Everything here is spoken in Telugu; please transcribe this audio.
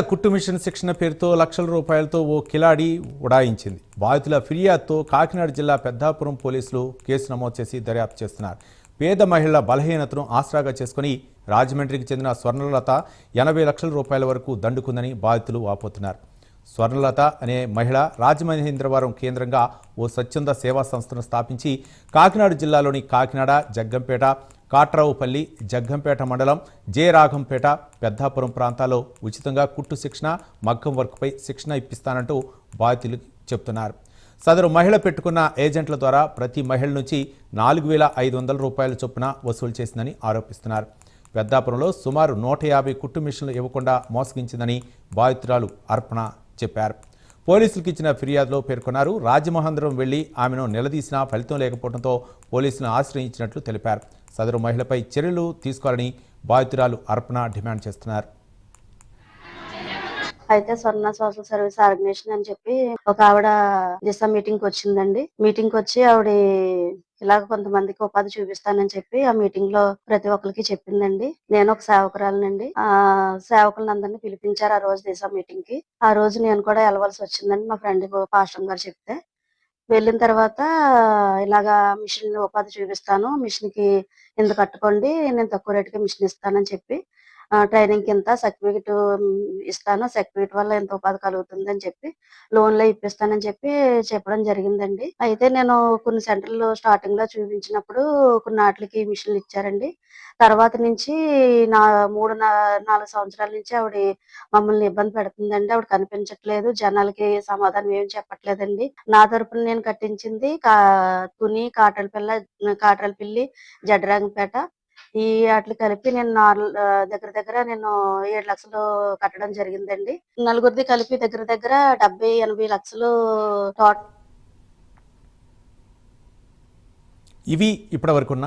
కుట్టు మిషన్ శిక్షణ పేరుతో లక్షల రూపాయలతో ఓ కిలాడి ఉడాయించింది. బాధితుల ఫిర్యాదుతో కాకినాడ జిల్లా పెద్దాపురం పోలీసులు కేసు నమోదు చేసి దర్యాప్తు చేస్తున్నారు. పేద మహిళల బలహీనతను ఆసరాగా చేసుకుని రాజమండ్రికి చెందిన స్వర్ణలత 80 లక్షల రూపాయల వరకు దండుకుందని బాధితులు వాపోతున్నారు. స్వర్ణలత అనే మహిళ రాజమహేంద్రవరం కేంద్రంగా ఓ స్వచ్ఛంద సేవా సంస్థను స్థాపించి కాకినాడ జిల్లాలోని కాకినాడ, జగ్గంపేట, కాట్రావుపల్లి, జగ్గంపేట మండలం, రాఘంపేట, పెద్దాపురం ప్రాంతాల్లో ఉచితంగా కుట్టు శిక్షణ, మగ్గం వర్క్పై శిక్షణ ఇప్పిస్తానంటూ బాధితులు చెబుతున్నారు. సదరు మహిళ పెట్టుకున్న ఏజెంట్ల ద్వారా ప్రతి మహిళ నుంచి 4,500 రూపాయల చొప్పున వసూలు చేసిందని ఆరోపిస్తున్నారు. పెద్దాపురంలో సుమారు 150 కుట్టు మిషన్లు ఇవ్వకుండా మోసగించిందని బాధితురాలు అర్పణ చెప్పారు. పోలీసులకు ఇచ్చిన ఫిర్యాదులో పేర్కొన్నారు. రాజమహేంద్రం వెళ్లి ఆమెను నిలదీసినా ఫలితం లేకపోవడంతో పోలీసులను ఆశ్రయించినట్లు తెలిపారు. సదరు మహిళపై చర్యలు తీసుకోవాలని బాధితురాలు అర్పణ డిమాండ్ చేస్తున్నారు. అయితే స్వర్ణ సోషల్ సర్వీస్ ఆర్గనైజేషన్ అని చెప్పి ఒక ఆవిడ దిశ మీటింగ్ వచ్చిందండి. మీటింగ్ వచ్చి ఆవిడ ఇలాగ కొంతమందికి ఉపాధి చూపిస్తానని చెప్పి ఆ మీటింగ్ లో ప్రతి ఒక్కరికి చెప్పిందండి. నేను ఒక సేవకురాలనండి. ఆ సేవకులందరినీ పిలిపించారు ఆ రోజు దిశ మీటింగ్ కి. ఆ రోజు నేను కూడా వెళ్ళవలసి వచ్చిందండి. మా ఫ్రెండ్ పాస్టర్ గారు చెప్తే వెళ్ళిన తర్వాత ఇలాగా మిషన్ ఉపాధి చూపిస్తాను, మిషన్ కి ఇంత కట్టుకోండి, నేను తక్కువ రేటుకి మిషన్ ఇస్తానని చెప్పి ట్రైనింగ్ కింద సర్టిఫికెట్ ఇస్తాను, సర్టిఫికెట్ వల్ల ఎంత ఉపాధి కలుగుతుంది అని చెప్పి లోన్లో ఇప్పిస్తానని చెప్పి చెప్పడం జరిగిందండి. అయితే నేను కొన్ని సెంటర్లు స్టార్టింగ్ లో చూపించినప్పుడు కొన్ని వాటికి మిషన్లు ఇచ్చారండి. తర్వాత నుంచి నా 4 సంవత్సరాల నుంచి ఆవిడ మమ్మల్ని ఇబ్బంది పెడుతుందండి. ఆవిడ కనిపించట్లేదు, జనాలకి సమాధానం ఏమి చెప్పట్లేదండి. నా తరపున నేను కట్టించింది తుని, కాట్రలపల్లి, జడ్రాంగపేట ఈ వాటిని కలిపి నేను దగ్గర దగ్గర నేను 7 లక్షలు కట్టడం జరిగిందండి. నలుగురిది కలిపి దగ్గర దగ్గర 70-80 లక్షలు ఇవి ఇప్పటివరకున్న